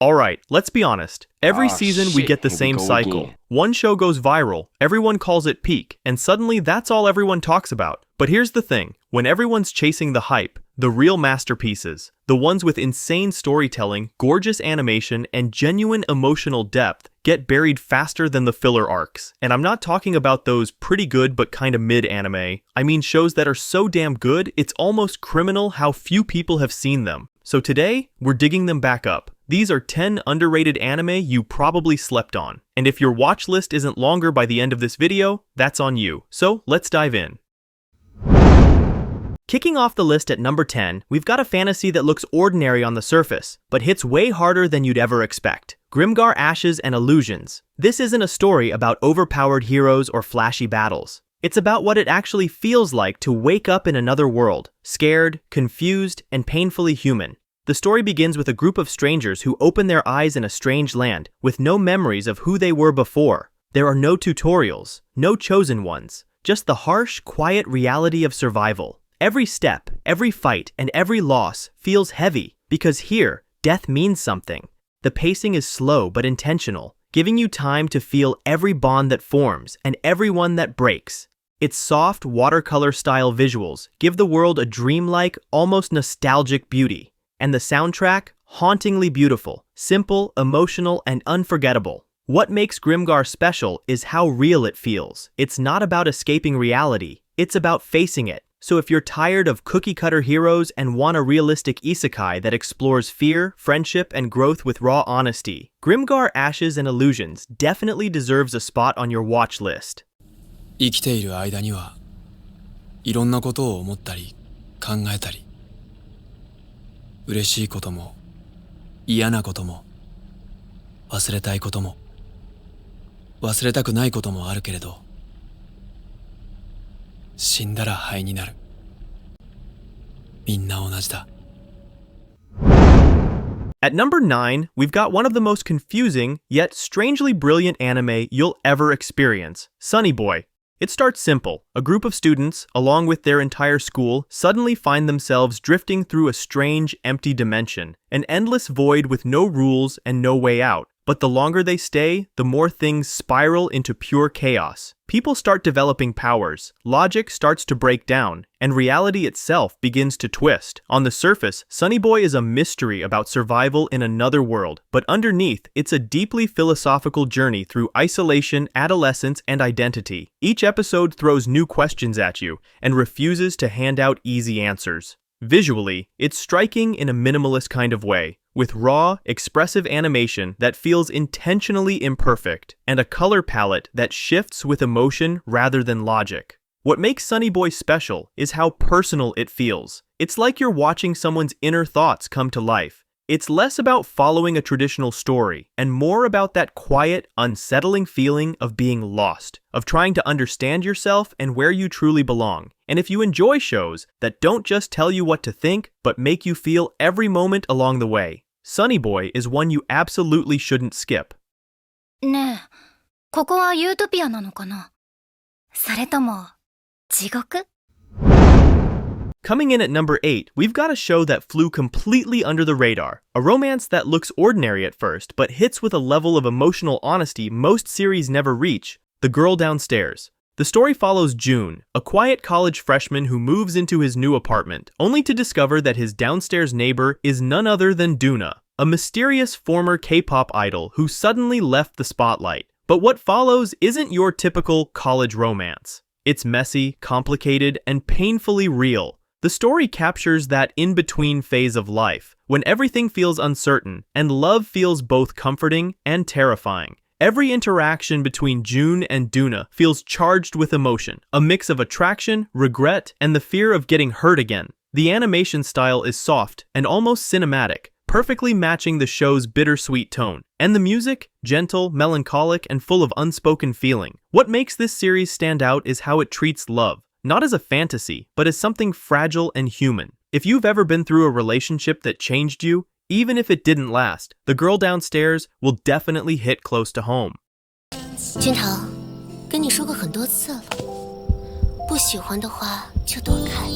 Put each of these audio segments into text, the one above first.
Alright, let's be honest. Every season we get the same cycle. One show goes viral, everyone calls it peak, and suddenly that's all everyone talks about. But here's the thing, when everyone's chasing the hype, the real masterpieces, the ones with insane storytelling, gorgeous animation, and genuine emotional depth, get buried faster than the filler arcs. And I'm not talking about those pretty good but kinda mid anime. I mean shows that are so damn good, it's almost criminal how few people have seen them. So today, we're digging them back up. These are 10 underrated anime you probably slept on. And if your watch list isn't longer by the end of this video, that's on you. So let's dive in. Kicking off the list at number 10, we've got a fantasy that looks ordinary on the surface, but hits way harder than you'd ever expect. Grimgar Ashes and Illusions. This isn't a story about overpowered heroes or flashy battles. It's about what it actually feels like to wake up in another world, scared, confused, and painfully human. The story begins with a group of strangers who open their eyes in a strange land, with no memories of who they were before. There are no tutorials, no chosen ones, just the harsh, quiet reality of survival. Every step, every fight, and every loss feels heavy, because here, death means something. The pacing is slow but intentional, giving you time to feel every bond that forms and every one that breaks. Its soft, watercolor-style visuals give the world a dreamlike, almost nostalgic beauty. And the soundtrack, hauntingly beautiful, simple, emotional, and unforgettable. What makes Grimgar special is how real it feels. It's not about escaping reality, it's about facing it. So if you're tired of cookie-cutter heroes and want a realistic isekai that explores fear, friendship, and growth with raw honesty, Grimgar Ashes and Illusions definitely deserves a spot on your watch list. 生きている間にはいろんなことを思ったり考えたり嬉しいことも嫌なことも忘れたいことも忘れたくないこともあるけれど死んだら灰になるみんな同じだ At number 9, we've got one of the most confusing, yet strangely brilliant anime you'll ever experience, Sonny Boy. It starts simple. A group of students, along with their entire school, suddenly find themselves drifting through a strange, empty dimension, an endless void with no rules and no way out. But the longer they stay, the more things spiral into pure chaos. People start developing powers, logic starts to break down, and reality itself begins to twist. On the surface, Sonny Boy is a mystery about survival in another world, but underneath, it's a deeply philosophical journey through isolation, adolescence, and identity. Each episode throws new questions at you, and refuses to hand out easy answers. Visually, it's striking in a minimalist kind of way, with raw, expressive animation that feels intentionally imperfect, and a color palette that shifts with emotion rather than logic. What makes Sonny Boy special is how personal it feels. It's like you're watching someone's inner thoughts come to life. It's less about following a traditional story, and more about that quiet, unsettling feeling of being lost, of trying to understand yourself and where you truly belong. And if you enjoy shows that don't just tell you what to think, but make you feel every moment along the way, Sonny Boy is one you absolutely shouldn't skip. ねえ、ここはユートピアなのかな？それとも、地獄？ Coming in at number 8, we've got a show that flew completely under the radar. A romance that looks ordinary at first, but hits with a level of emotional honesty most series never reach, The Girl Downstairs. The story follows June, a quiet college freshman who moves into his new apartment, only to discover that his downstairs neighbor is none other than Duna, a mysterious former K-pop idol who suddenly left the spotlight. But what follows isn't your typical college romance. It's messy, complicated, and painfully real. The story captures that in-between phase of life, when everything feels uncertain, and love feels both comforting and terrifying. Every interaction between June and Duna feels charged with emotion, a mix of attraction, regret, and the fear of getting hurt again. The animation style is soft and almost cinematic, perfectly matching the show's bittersweet tone. And the music, gentle, melancholic, and full of unspoken feeling. What makes this series stand out is how it treats love. Not as a fantasy, but as something fragile and human. If you've ever been through a relationship that changed you, even if it didn't last, The Girl Downstairs will definitely hit close to home. 君桃，跟你说过很多次了，不喜欢的话就躲开。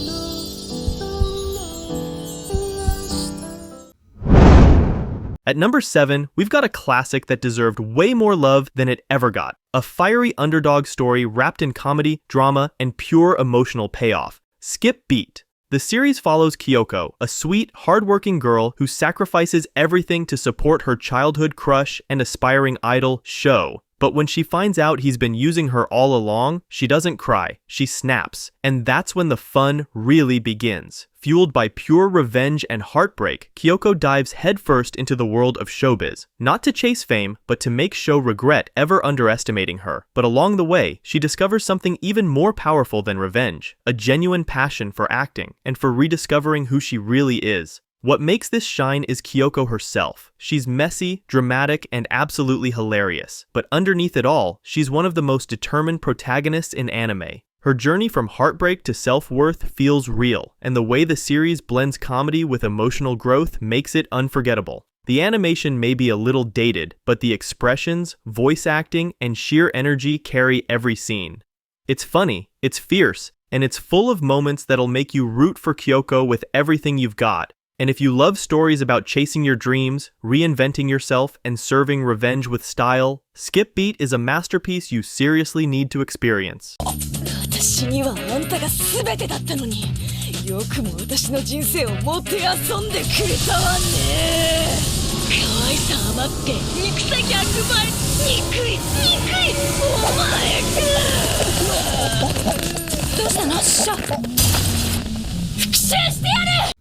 At number 7, we've got a classic that deserved way more love than it ever got. A fiery underdog story wrapped in comedy, drama, and pure emotional payoff. Skip Beat. The series follows Kyoko, a sweet, hardworking girl who sacrifices everything to support her childhood crush and aspiring idol, Sho. But when she finds out he's been using her all along, she doesn't cry, she snaps. And that's when the fun really begins. Fueled by pure revenge and heartbreak, Kyoko dives headfirst into the world of showbiz. Not to chase fame, but to make Sho regret ever underestimating her. But along the way, she discovers something even more powerful than revenge. A genuine passion for acting, and for rediscovering who she really is. What makes this shine is Kyoko herself. She's messy, dramatic, and absolutely hilarious. But underneath it all, she's one of the most determined protagonists in anime. Her journey from heartbreak to self-worth feels real, and the way the series blends comedy with emotional growth makes it unforgettable. The animation may be a little dated, but the expressions, voice acting, and sheer energy carry every scene. It's funny, it's fierce, and it's full of moments that'll make you root for Kyoko with everything you've got. And if you love stories about chasing your dreams, reinventing yourself, and serving revenge with style, Skip Beat is a masterpiece you seriously need to experience. 私にはあんたが全てだったのに、よくも私の人生をもてあそんでくれたわね。可愛さ余って憎さ100倍、憎いお前か。どうしたの？シャ。復讐してやる。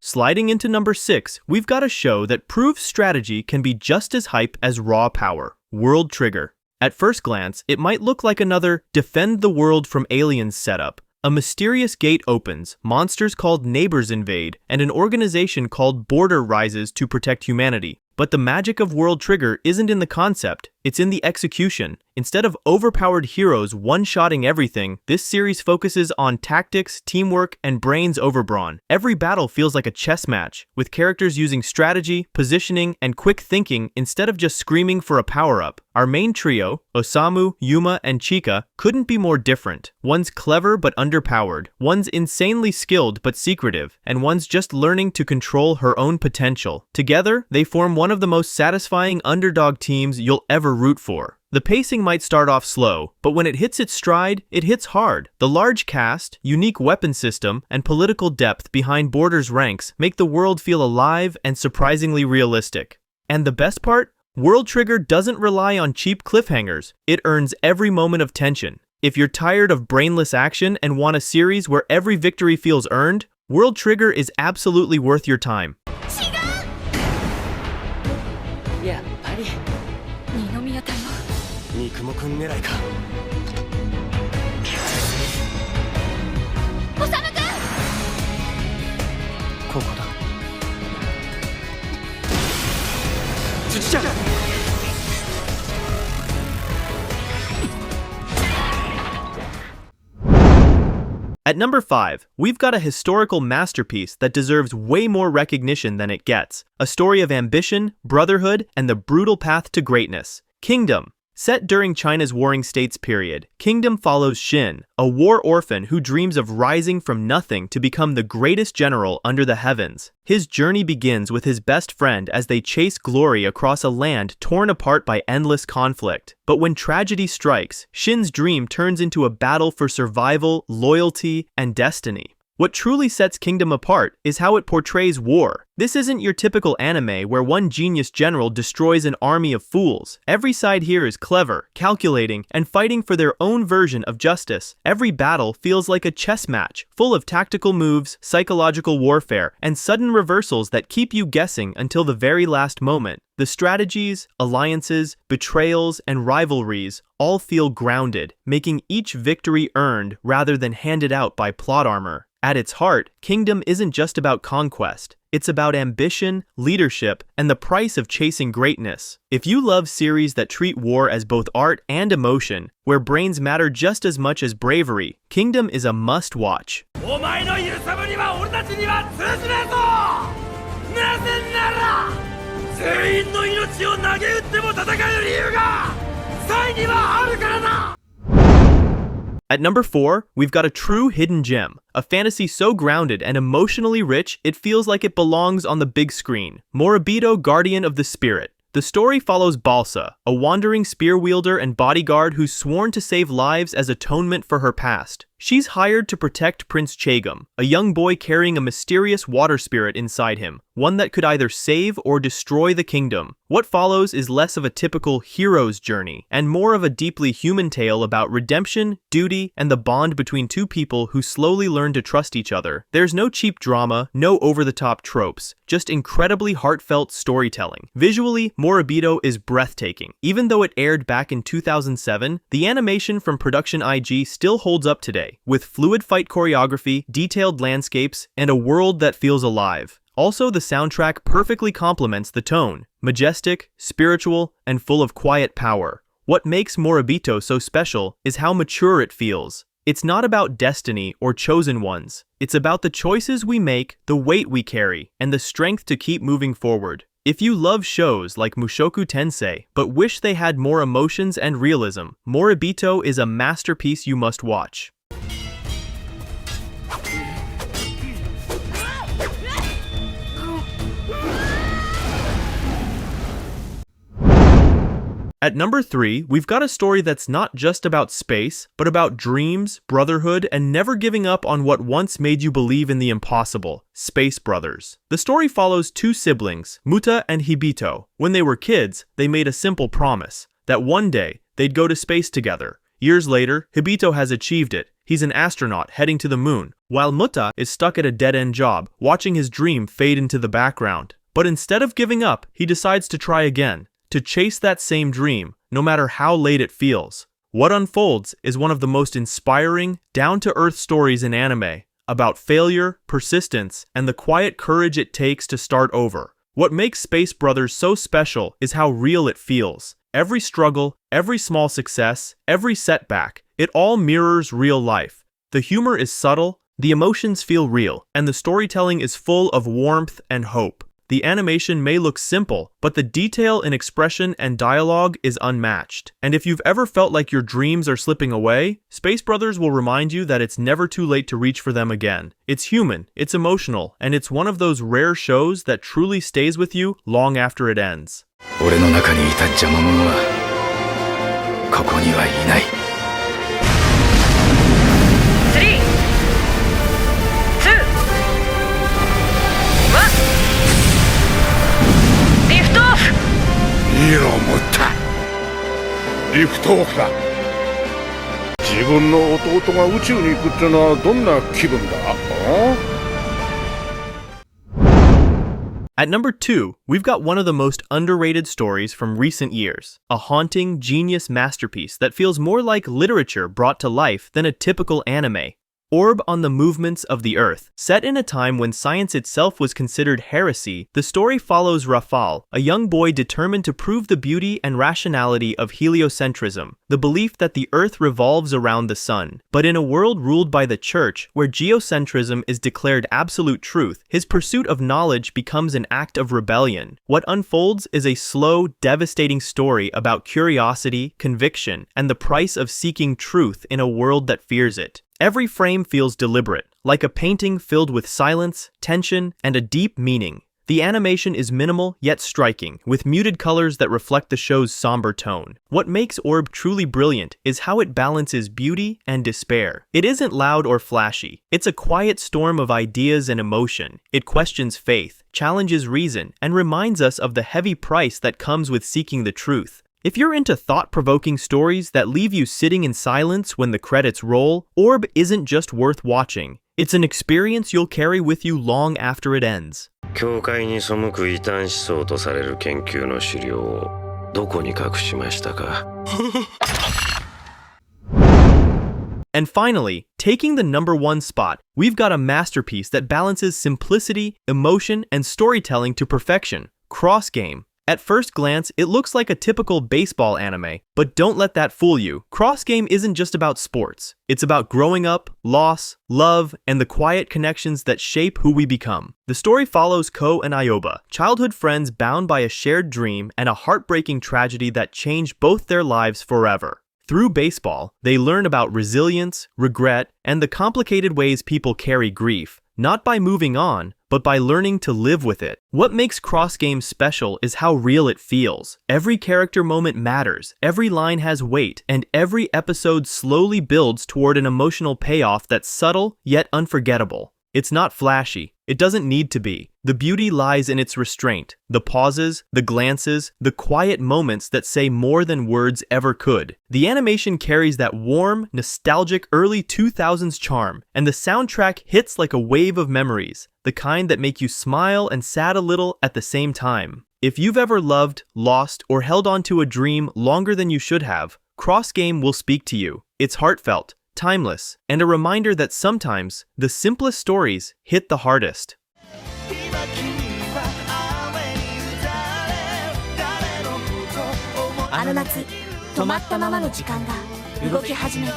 Sliding into number 6, we've got a show that proves strategy can be just as hype as raw power. World Trigger. At first glance, it might look like another defend the world from aliens setup. A mysterious gate opens, monsters called neighbors invade, and an organization called Border rises to protect humanity. But the magic of World Trigger isn't in the concept, it's in the execution. Instead of overpowered heroes one-shotting everything, this series focuses on tactics, teamwork, and brains over brawn. Every battle feels like a chess match, with characters using strategy, positioning, and quick thinking instead of just screaming for a power-up. Our main trio, Osamu, Yuma, and Chika, couldn't be more different. One's clever but underpowered, one's insanely skilled but secretive, and one's just learning to control her own potential. Together, they form one of the most satisfying underdog teams you'll ever root for. The pacing might start off slow, but when it hits its stride, it hits hard. The large cast, unique weapon system, and political depth behind Border's ranks make the world feel alive and surprisingly realistic. And the best part? World Trigger doesn't rely on cheap cliffhangers. It earns every moment of tension. If you're tired of brainless action and want a series where every victory feels earned, World Trigger is absolutely worth your time. やっぱり二宮隊は三雲くん狙いか。おさむくん。ここだ。辻ちゃん。 At number 5, we've got a historical masterpiece that deserves way more recognition than it gets. A story of ambition, brotherhood, and the brutal path to greatness. Kingdom. Set during China's Warring States period, Kingdom follows Shin, a war orphan who dreams of rising from nothing to become the greatest general under the heavens. His journey begins with his best friend as they chase glory across a land torn apart by endless conflict. But when tragedy strikes, Shin's dream turns into a battle for survival, loyalty, and destiny. What truly sets Kingdom apart is how it portrays war. This isn't your typical anime where one genius general destroys an army of fools. Every side here is clever, calculating, and fighting for their own version of justice. Every battle feels like a chess match, full of tactical moves, psychological warfare, and sudden reversals that keep you guessing until the very last moment. The strategies, alliances, betrayals, and rivalries all feel grounded, making each victory earned rather than handed out by plot armor. At its heart, Kingdom isn't just about conquest. It's about ambition, leadership, and the price of chasing greatness. If you love series that treat war as both art and emotion, where brains matter just as much as bravery, Kingdom is a must-watch. お前の揺さぶりは俺たちには通じねえぞ。なぜなら全員の命を投げ打っても戦う理由がサイにはあるからだ。At number 4, we've got a true hidden gem, a fantasy so grounded and emotionally rich it feels like it belongs on the big screen. Moribito, Guardian of the Spirit. The story follows Balsa, a wandering spear wielder and bodyguard who's sworn to save lives as atonement for her past. She's hired to protect Prince Chagum, a young boy carrying a mysterious water spirit inside him, one that could either save or destroy the kingdom. What follows is less of a typical hero's journey, and more of a deeply human tale about redemption, duty, and the bond between two people who slowly learn to trust each other. There's no cheap drama, no over-the-top tropes, just incredibly heartfelt storytelling. Visually, Moribito is breathtaking. Even though it aired back in 2007, the animation from Production IG still holds up today, with fluid fight choreography, detailed landscapes, and a world that feels alive. Also, the soundtrack perfectly complements the tone, majestic, spiritual, and full of quiet power. What makes Moribito so special is how mature it feels. It's not about destiny or chosen ones. It's about the choices we make, the weight we carry, and the strength to keep moving forward. If you love shows like Mushoku Tensei, but wish they had more emotions and realism, Moribito is a masterpiece you must watch. At number 3, we've got a story that's not just about space, but about dreams, brotherhood, and never giving up on what once made you believe in the impossible, Space Brothers. The story follows two siblings, Muta and Hibito. When they were kids, they made a simple promise, that one day, they'd go to space together. Years later, Hibito has achieved it. He's an astronaut heading to the moon, while Muta is stuck at a dead-end job, watching his dream fade into the background. But instead of giving up, he decides to try again, to chase that same dream, no matter how late it feels. What unfolds is one of the most inspiring, down-to-earth stories in anime, about failure, persistence, and the quiet courage it takes to start over. What makes Space Brothers so special is how real it feels. Every struggle, every small success, every setback, it all mirrors real life. The humor is subtle, the emotions feel real, and the storytelling is full of warmth and hope. The animation may look simple, but the detail in expression and dialogue is unmatched. And if you've ever felt like your dreams are slipping away, Space Brothers will remind you that it's never too late to reach for them again. It's human, it's emotional, and it's one of those rare shows that truly stays with you long after it ends. 俺の中にいた邪魔者はここにはいない。いいのを持ったリフトオフだ自分の弟が宇宙に行くってのはどんな気分だAt number 2, we've got one of the most underrated stories from recent years. A haunting, genius masterpiece that feels more like literature brought to life than a typical anime. Orb on the Movements of the Earth. Set in a time when science itself was considered heresy, the story follows Rafal, a young boy determined to prove the beauty and rationality of heliocentrism, the belief that the Earth revolves around the sun. But in a world ruled by the Church, where geocentrism is declared absolute truth, his pursuit of knowledge becomes an act of rebellion. What unfolds is a slow, devastating story about curiosity, conviction, and the price of seeking truth in a world that fears it. Every frame feels deliberate, like a painting filled with silence, tension, and a deep meaning. The animation is minimal yet striking, with muted colors that reflect the show's somber tone. What makes Orb truly brilliant is how it balances beauty and despair. It isn't loud or flashy. It's a quiet storm of ideas and emotion. It questions faith, challenges reason, and reminds us of the heavy price that comes with seeking the truth. If you're into thought-provoking stories that leave you sitting in silence when the credits roll, Orb isn't just worth watching. It's an experience you'll carry with you long after it ends. 教会に背く異端思想とされる研究の資料をどこに隠しましたか? And finally, taking the number 1 spot, we've got a masterpiece that balances simplicity, emotion, and storytelling to perfection, Cross Game. At first glance, it looks like a typical baseball anime, but don't let that fool you. Cross Game isn't just about sports. It's about growing up, loss, love, and the quiet connections that shape who we become. The story follows Ko and Ayoba, childhood friends bound by a shared dream and a heartbreaking tragedy that changed both their lives forever. Through baseball, they learn about resilience, regret, and the complicated ways people carry grief, not by moving on, but by learning to live with it. What makes Cross Game special is how real it feels. Every character moment matters, every line has weight, and every episode slowly builds toward an emotional payoff that's subtle yet unforgettable. It's not flashy. It doesn't need to be. The beauty lies in its restraint, the pauses, the glances, the quiet moments that say more than words ever could. The animation carries that warm, nostalgic early 2000s charm, and the soundtrack hits like a wave of memories, the kind that make you smile and sad a little at the same time. If you've ever loved, lost, or held on to a dream longer than you should have, Cross Game will speak to you. It's heartfelt, timeless, and a reminder that sometimes the simplest stories hit the hardest. あの夏止まったままの時間が動き始める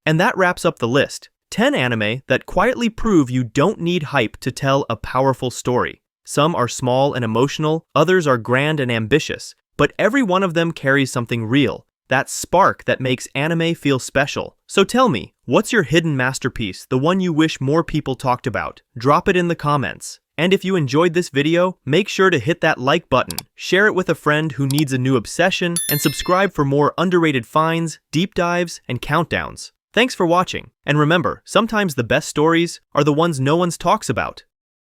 And that wraps up the list. 10 anime that quietly prove you don't need hype to tell a powerful story. Some are small and emotional, others are grand and ambitious, but every one of them carries something real. That spark that makes anime feel special. So tell me, what's your hidden masterpiece, the one you wish more people talked about? Drop it in the comments. And if you enjoyed this video, make sure to hit that like button, share it with a friend who needs a new obsession, and subscribe for more underrated finds, deep dives, and countdowns. Thanks for watching, and remember, sometimes the best stories are the ones no one talks about.